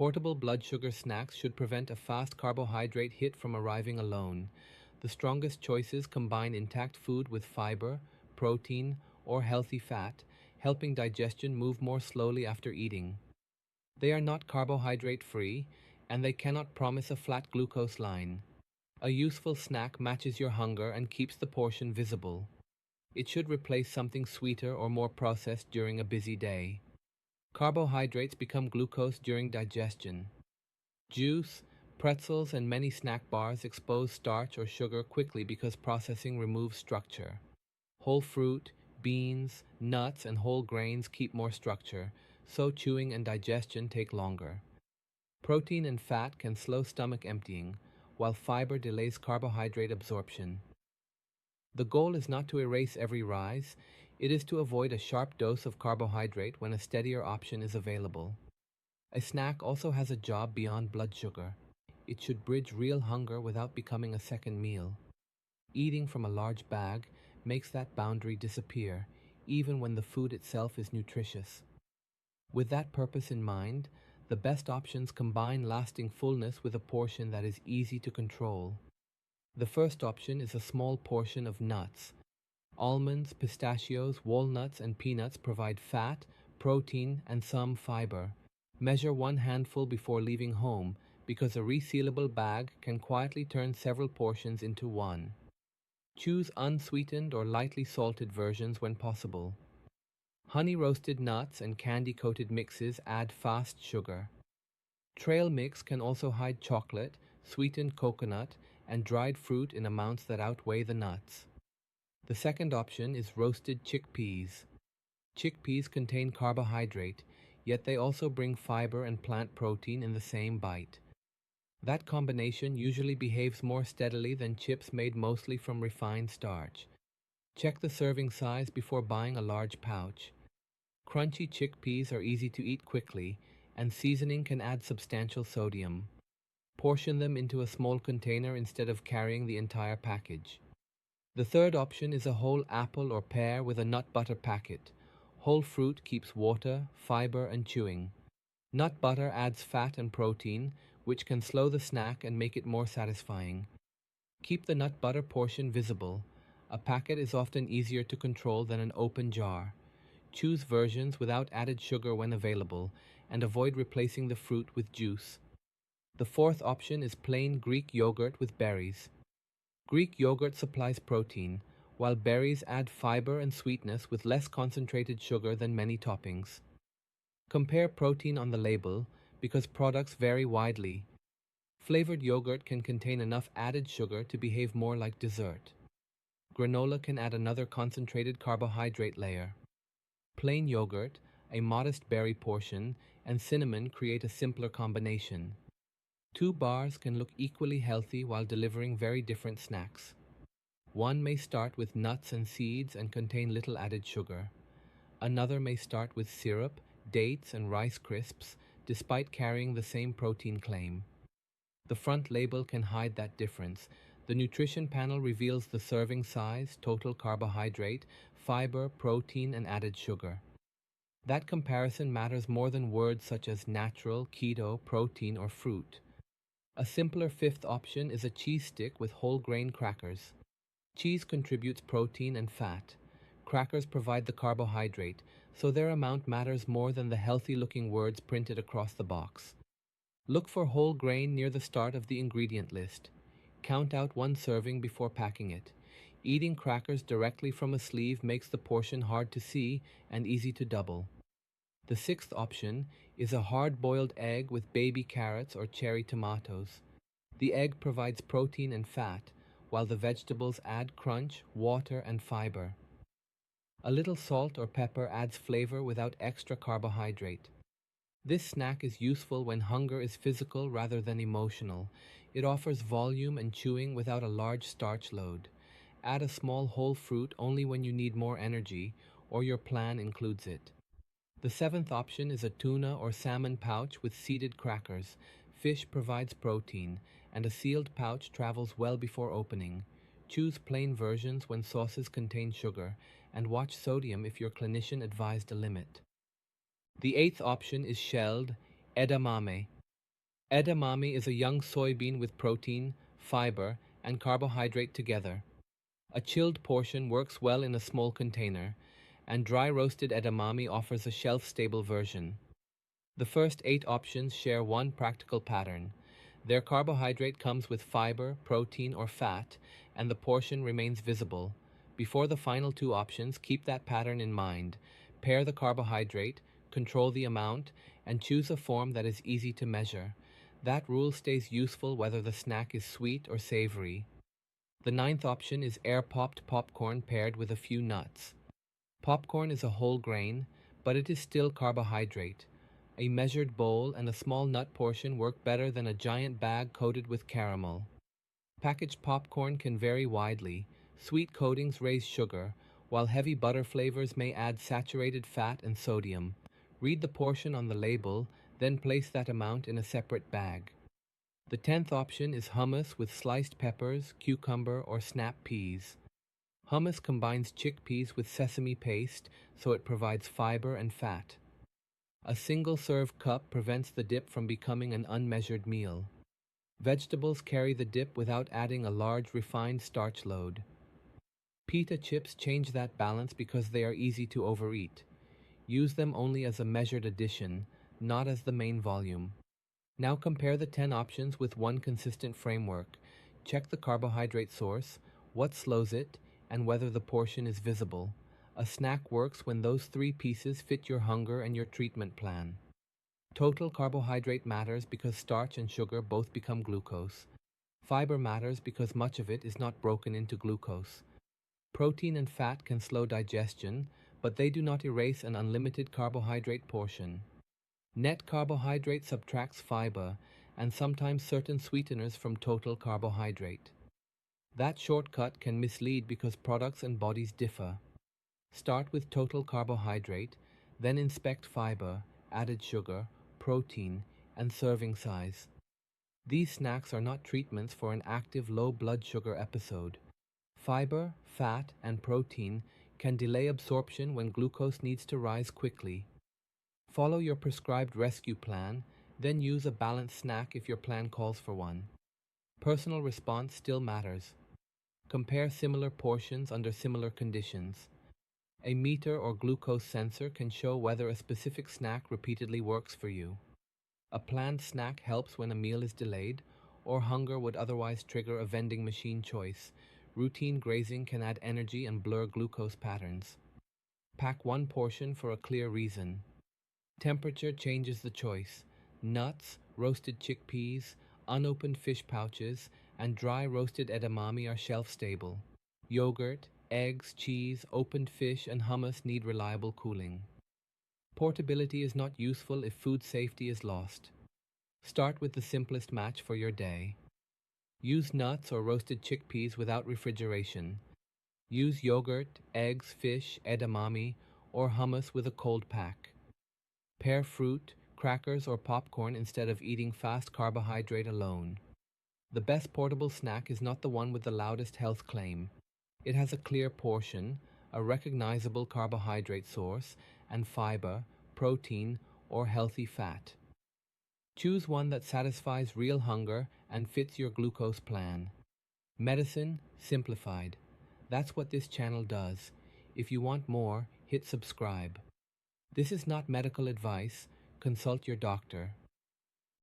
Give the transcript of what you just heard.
Portable blood sugar snacks should prevent a fast carbohydrate hit from arriving alone. The strongest choices combine intact food with fiber, protein, or healthy fat, helping digestion move more slowly after eating. They are not carbohydrate-free, and they cannot promise a flat glucose line. A useful snack matches your hunger and keeps the portion visible. It should replace something sweeter or more processed during a busy day. Carbohydrates become glucose during digestion. Juice, pretzels, and many snack bars expose starch or sugar quickly because processing removes structure. Whole fruit, beans, nuts, and whole grains keep more structure, so chewing and digestion take longer. Protein and fat can slow stomach emptying, while fiber delays carbohydrate absorption. The goal is not to erase every rise, it is to avoid a sharp dose of carbohydrate when a steadier option is available. A snack also has a job beyond blood sugar. It should bridge real hunger without becoming a second meal. Eating from a large bag makes that boundary disappear, even when the food itself is nutritious. With that purpose in mind, the best options combine lasting fullness with a portion that is easy to control. The first option is a small portion of nuts. Almonds, pistachios, walnuts, and peanuts provide fat, protein, and some fiber. Measure 1 handful before leaving home, because a resealable bag can quietly turn several portions into one. Choose unsweetened or lightly salted versions when possible. Honey-roasted nuts and candy-coated mixes add fast sugar. Trail mix can also hide chocolate, sweetened coconut, and dried fruit in amounts that outweigh the nuts. The second option is roasted chickpeas. Chickpeas contain carbohydrate, yet they also bring fiber and plant protein in the same bite. That combination usually behaves more steadily than chips made mostly from refined starch. Check the serving size before buying a large pouch. Crunchy chickpeas are easy to eat quickly, and seasoning can add substantial sodium. Portion them into a small container instead of carrying the entire package. The third option is a whole apple or pear with a nut butter packet. Whole fruit keeps water, fiber, and chewing. Nut butter adds fat and protein, which can slow the snack and make it more satisfying. Keep the nut butter portion visible. A packet is often easier to control than an open jar. Choose versions without added sugar when available, and avoid replacing the fruit with juice. The fourth option is plain Greek yogurt with berries. Greek yogurt supplies protein, while berries add fiber and sweetness with less concentrated sugar than many toppings. Compare protein on the label, because products vary widely. Flavored yogurt can contain enough added sugar to behave more like dessert. Granola can add another concentrated carbohydrate layer. Plain yogurt, a modest berry portion, and cinnamon create a simpler combination. 2 bars can look equally healthy while delivering very different snacks. One may start with nuts and seeds and contain little added sugar. Another may start with syrup, dates, and Rice Crisps, despite carrying the same protein claim. The front label can hide that difference. The nutrition panel reveals the serving size, total carbohydrate, fiber, protein, and added sugar. That comparison matters more than words such as natural, keto, protein, or fruit. A simpler fifth option is a cheese stick with whole grain crackers. Cheese contributes protein and fat. Crackers provide the carbohydrate, so their amount matters more than the healthy-looking words printed across the box. Look for whole grain near the start of the ingredient list. Count out 1 serving before packing it. Eating crackers directly from a sleeve makes the portion hard to see and easy to double. The sixth option is a hard-boiled egg with baby carrots or cherry tomatoes. The egg provides protein and fat, while the vegetables add crunch, water, and fiber. A little salt or pepper adds flavor without extra carbohydrate. This snack is useful when hunger is physical rather than emotional. It offers volume and chewing without a large starch load. Add a small whole fruit only when you need more energy, or your plan includes it. The seventh option is a tuna or salmon pouch with seeded crackers. Fish provides protein, and a sealed pouch travels well before opening. Choose plain versions when sauces contain sugar, and watch sodium if your clinician advised a limit. The eighth option is shelled edamame. Edamame is a young soybean with protein, fiber, and carbohydrate together. A chilled portion works well in a small container, and dry roasted edamame offers a shelf-stable version. The first 8 options share one practical pattern. Their carbohydrate comes with fiber, protein, or fat, and the portion remains visible. Before the final 2 options, keep that pattern in mind. Pair the carbohydrate, control the amount, and choose a form that is easy to measure. That rule stays useful whether the snack is sweet or savory. The ninth option is air-popped popcorn paired with a few nuts. Popcorn is a whole grain, but it is still carbohydrate. A measured bowl and a small nut portion work better than a giant bag coated with caramel. Packaged popcorn can vary widely. Sweet coatings raise sugar, while heavy butter flavors may add saturated fat and sodium. Read the portion on the label, then place that amount in a separate bag. The 10th option is hummus with sliced peppers, cucumber, or snap peas. Hummus combines chickpeas with sesame paste, so it provides fiber and fat. A single-serve cup prevents the dip from becoming an unmeasured meal. Vegetables carry the dip without adding a large refined starch load. Pita chips change that balance because they are easy to overeat. Use them only as a measured addition, not as the main volume. Now compare the 10 options with one consistent framework. Check the carbohydrate source, what slows it, and whether the portion is visible. A snack works when those 3 pieces fit your hunger and your treatment plan. Total carbohydrate matters because starch and sugar both become glucose. Fiber matters because much of it is not broken into glucose. Protein and fat can slow digestion, but they do not erase an unlimited carbohydrate portion. Net carbohydrate subtracts fiber, and sometimes certain sweeteners from total carbohydrate. That shortcut can mislead because products and bodies differ. Start with total carbohydrate, then inspect fiber, added sugar, protein, and serving size. These snacks are not treatments for an active low blood sugar episode. Fiber, fat, and protein can delay absorption when glucose needs to rise quickly. Follow your prescribed rescue plan, then use a balanced snack if your plan calls for one. Personal response still matters. Compare similar portions under similar conditions. A meter or glucose sensor can show whether a specific snack repeatedly works for you. A planned snack helps when a meal is delayed, or hunger would otherwise trigger a vending machine choice. Routine grazing can add energy and blur glucose patterns. Pack one portion for a clear reason. Temperature changes the choice. Nuts, roasted chickpeas, unopened fish pouches, and dry roasted edamame are shelf-stable. Yogurt, eggs, cheese, opened fish, and hummus need reliable cooling. Portability is not useful if food safety is lost. Start with the simplest match for your day. Use nuts or roasted chickpeas without refrigeration. Use yogurt, eggs, fish, edamame, or hummus with a cold pack. Pair fruit, crackers, or popcorn instead of eating fast carbohydrate alone. The best portable snack is not the one with the loudest health claim. It has a clear portion, a recognizable carbohydrate source, and fiber, protein, or healthy fat. Choose one that satisfies real hunger and fits your glucose plan. Medicine simplified. That's what this channel does. If you want more, hit subscribe. This is not medical advice. Consult your doctor.